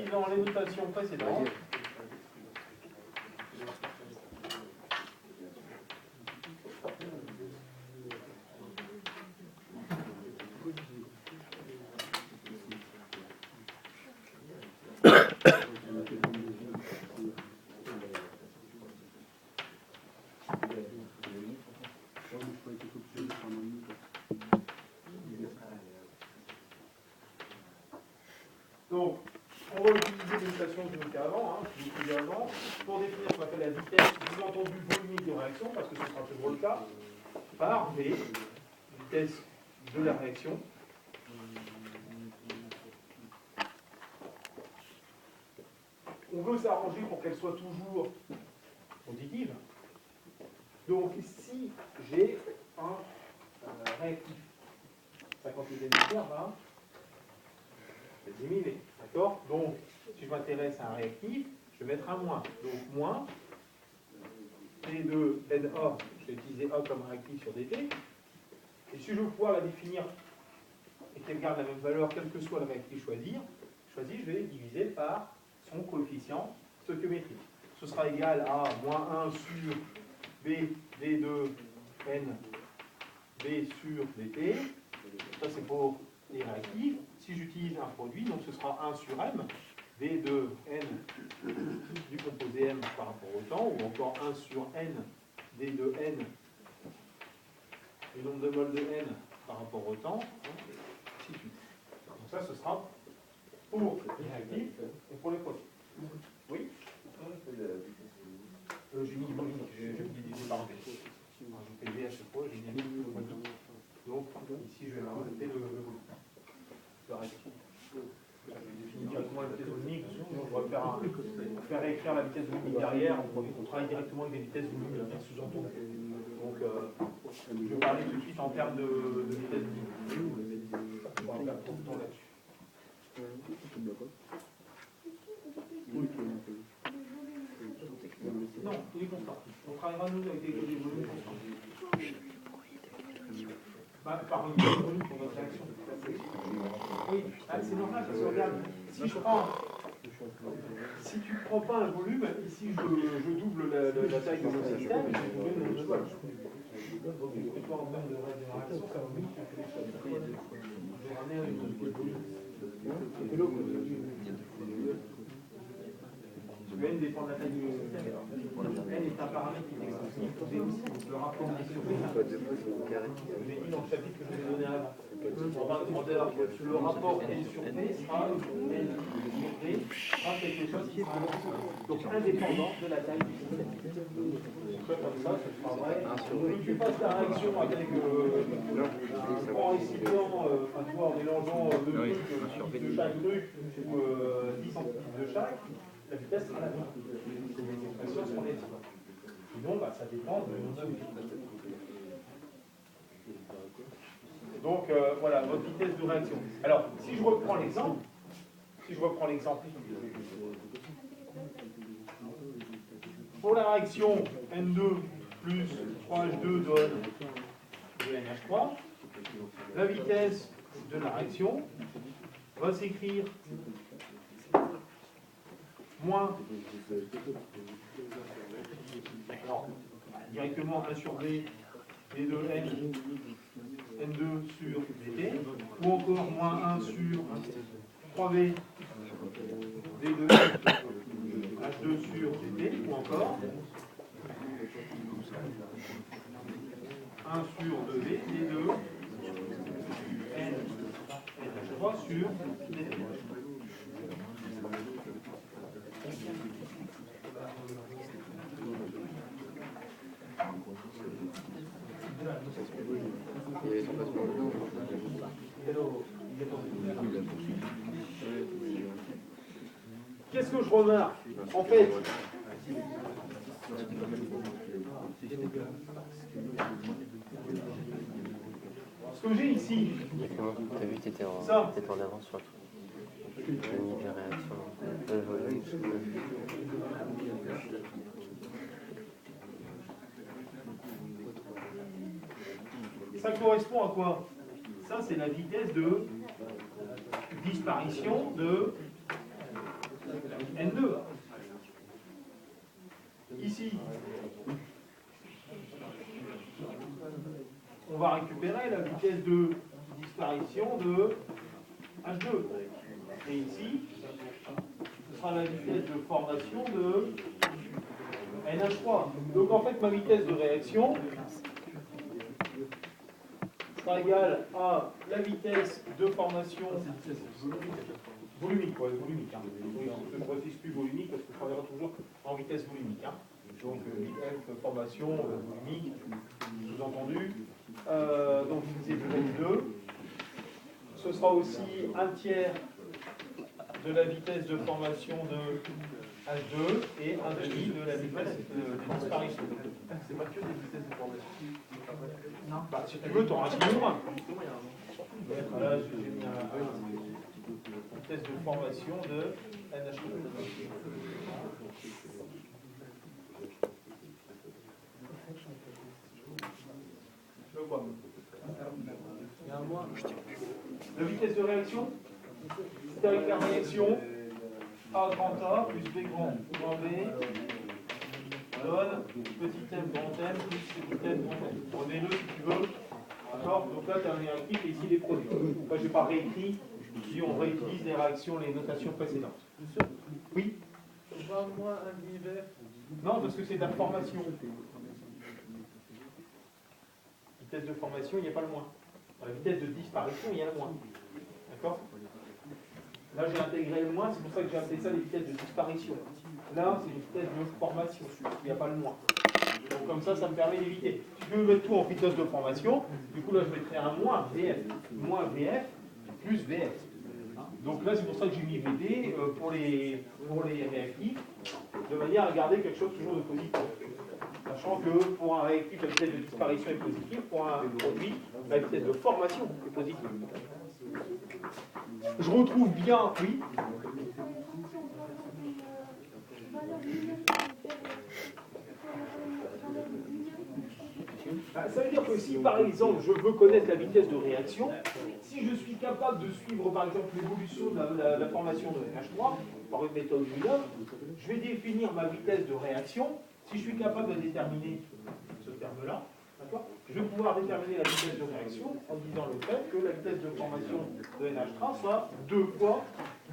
dans les notations précédentes. Donc, on va utiliser les notations que j'ai fait avant, pour définir ce qu'on appelle la vitesse, sous-entendu volumique de réaction, parce que ce sera toujours le cas, par V, vitesse de la réaction. On veut s'arranger pour qu'elle soit toujours positive. Donc, si j'ai un réactif, 50 milliampères va diminuer. D'accord? Donc, si je m'intéresse à un réactif, je vais mettre un moins. Donc, moins T2 NA, je vais utiliser A comme réactif sur DT. Et si je veux pouvoir la définir et qu'elle garde la même valeur, quel que soit le réactif choisi, je vais diviser par son coefficient stoichiométrique. Ce sera égal à moins 1 sur B, D2, N, B sur DT. Ça, c'est pour les réactifs. Si j'utilise un produit, donc ce sera 1 sur M, V de N du composé M par rapport au temps, ou encore 1 sur N, D de N, le nombre de moles de N par rapport au temps, ainsi de suite. Donc ça, ce sera pour les réactifs et pour les produits. Oui? J'ai mis volumique, j'ai divisé par V. J'ai fait V à chaque fois, j'ai mis volumique. Donc ici, je vais rajouter le volume. Je définis directement la vitesse volumique. On va faire réécrire la vitesse volumique derrière. On travaille directement avec des vitesses volumiques sous-entendues. Donc, je vais parler tout de suite en termes de vitesse volumique. On va perdre trop de temps là-dessus. Non, tout est constant. On travaillera nous avec des volumes constants. Par un volume pour notre réaction. Oui, c'est normal parce que regarde, si tu ne prends pas un volume, ici je double la taille de mon système, et je double le volume. Et toi, en termes de réaction, ça va mieux que les choses. Je vais ramener avec le volume. N dépend de la taille du système. N est un paramètre qui est extensif. Le rapport est sur V. Je l'ai dit dans le chapitre que je vous ai donné avant. Le rapport N sur V sera N sur V sera quelque chose qui sera donc indépendant de la taille du système. Donc comme ça, ce sera vrai. Donc tu passes ta réaction avec un grand récipient, en mélangeant deux trucs de chaque truc, ou 10 centilitres de chaque. La vitesse sera la même. Les expressions seront les mêmes. Sinon, ça dépend de nos Donc, voilà, votre vitesse de réaction. Alors, si je reprends l'exemple, pour la réaction N2 plus 3H2 donne 2NH3, la vitesse de la réaction va s'écrire moins, alors, directement 1 sur V, D2N, N2 sur DT, ou encore moins 1 sur 3V, D2, H2 sur DT, ou encore 1 sur 2V, D2, N, NH3 sur DT. Qu'est-ce que je remarque? En fait, ce que j'ai ici, t'as vu, t'étais en avance sur le truc. La réaction, le volume. Ça correspond à quoi? Ça, c'est la vitesse de disparition de N2. Ici, on va récupérer la vitesse de disparition de H2. Et ici, ce sera la vitesse de formation de NH3. Donc en fait, ma vitesse de réaction sera égale à la vitesse de formation volumique. Ouais, volumique, hein. Je ne précise plus volumique parce que je travaillerai toujours en vitesse volumique. Hein. Donc F, formation volumique, sous-entendu. Donc divisé par N2. Ce sera aussi un tiers de la vitesse de formation de H2 et un demi de la vitesse de disparition. C'est pas que des vitesses de formation. Non. Bah, si tu veux, tu auras un petit moins. Là, j'ai mis une vitesse de formation de NH2. Je vois. Il y a un moins. La vitesse de réaction, c'est avec la réaction A grand A plus B grand B donne petit m grand m plus petit m grand m. Prenez-le si tu veux. D'accord. Donc là, tu as un réactif et ici les produits. Moi, je n'ai pas réécrit. Si on réutilise les réactions, les notations précédentes. Oui. Pas moins un demi-vert. Non, parce que c'est de la formation. Vitesse de formation, il n'y a pas le moins. Dans la vitesse de disparition, il y a le moins. D'accord? Là, j'ai intégré le moins, c'est pour ça que j'ai appelé ça les vitesses de disparition. Là, c'est les vitesses de formation. Il n'y a pas le moins. Donc, comme ça me permet d'éviter. Si je veux mettre tout en vitesse de formation, du coup, là, je mettrai un moins VF. Moins VF plus VF. Donc là, c'est pour ça que j'ai mis VD pour les réactifs, de manière à garder quelque chose toujours de positif. Sachant que pour un réactif, la vitesse de disparition est positive, pour un produit, la vitesse de formation est positive. Je retrouve bien, oui. Ça veut dire que si par exemple je veux connaître la vitesse de réaction, si je suis capable de suivre par exemple l'évolution de la formation de NH3 par une méthode Wheeler, je vais définir ma vitesse de réaction. Si je suis capable de déterminer ce terme-là, je vais pouvoir déterminer la vitesse de réaction en disant le fait que la vitesse de formation de NH3 soit 2 fois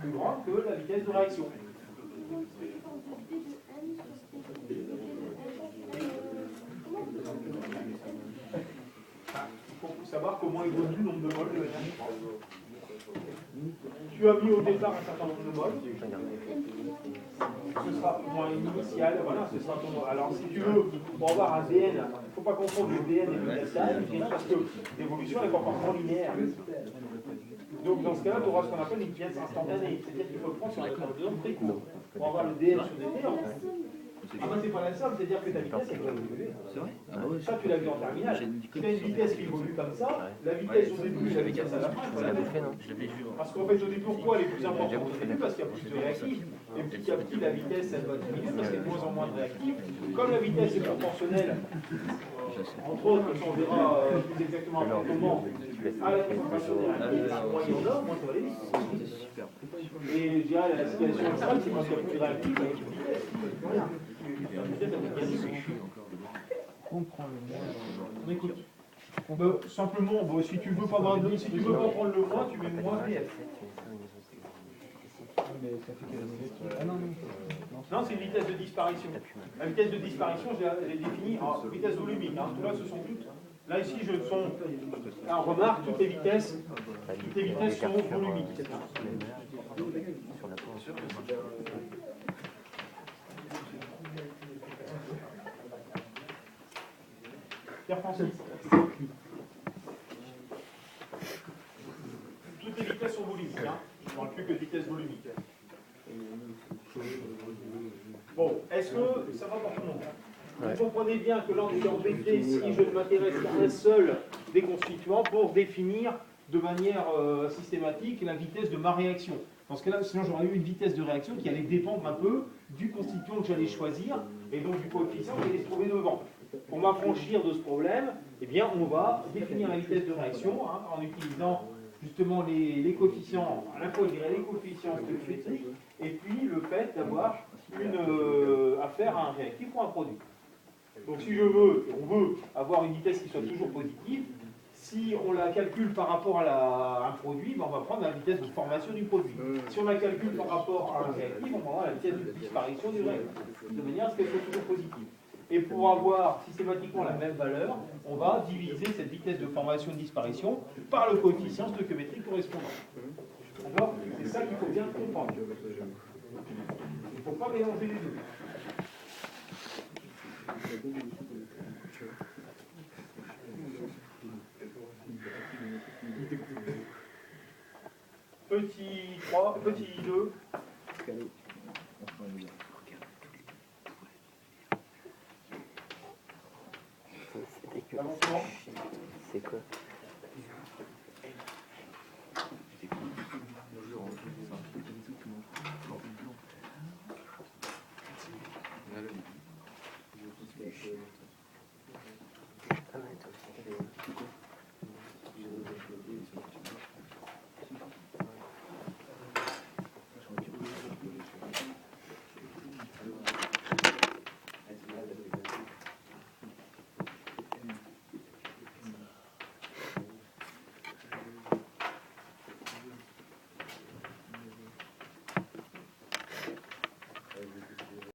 plus grande que la vitesse de réaction. Il faut savoir comment évolue le nombre de moles de NH3. Tu as mis au départ un certain nombre de moles. Ce sera moins initial, voilà, ce sera ton. Alors si tu veux, pour avoir un DN, il ne faut pas confondre le DN et le DSI, parce que l'évolution n'est pas forcément linéaire. Donc dans ce cas-là, tu auras ce qu'on appelle une pièce instantanée, c'est-à-dire qu'il faut le prendre sur un temps très court. Pour avoir le DN sur DT, ah ben c'est pas la somme, c'est-à-dire que ta vitesse elle doit évoluer. C'est vrai? Ça tu l'as vu en terminale. Si tu as une vitesse qui évolue comme ça, la vitesse au début et la vitesse à la fin, Je l'avais fait, non? Je l'avais vu. parce qu'en fait au début, pourquoi elle est plus importante au début? Parce qu'il y a plus de réactifs. Et petit à petit la vitesse elle va diminuer parce qu'il y a de moins en moins de réactifs. Comme la vitesse est proportionnelle, entre autres, on verra plus exactement après comment, à la concentration des réactifs, moins il y en a, moins ça va aller vite. Et je dirais la situation extrême, c'est parce qu'il y a plus de réactifs, il y a plus de vitesse. Voilà. On écoute. Simplement, si tu veux pas prendre le moins, tu mets moins VF. Non, c'est une vitesse de disparition. La vitesse de disparition, je l'ai définie en vitesse volumique. Hein. Là, ce sont toutes. Là, ici, alors, remarque, toutes les vitesses sont volumiques. Pierre-Francis. Toutes les vitesses sont volumiques. Hein. Je ne parle plus que de vitesse volumique. Bon, est-ce que ça va pour tout le monde? Vous comprenez bien que là, on est embêté si je ne m'intéresse qu'à un seul des constituants pour définir de manière systématique la vitesse de ma réaction. Dans ce cas-là, sinon j'aurais eu une vitesse de réaction qui allait dépendre un peu du constituant que j'allais choisir et donc du coefficient qui allait se trouver devant. Pour m'affranchir de ce problème, eh bien, on va définir la vitesse de réaction en utilisant justement les coefficients, à la fois je dirais les coefficients stoichiométriques, et puis le fait d'avoir affaire à un réactif ou un produit. Donc si on veut avoir une vitesse qui soit toujours positive, si on la calcule par rapport à un produit, ben on va prendre la vitesse de formation du produit. Si on la calcule par rapport à un réactif, on va prendre la vitesse de disparition du réactif, de manière à ce qu'elle soit toujours positive. Et pour avoir systématiquement la même valeur, on va diviser cette vitesse de formation et de disparition par le coefficient stoichiométrique correspondant. D'accord? C'est ça qu'il faut bien comprendre. Il ne faut pas mélanger les deux. Petit 3, petit 2.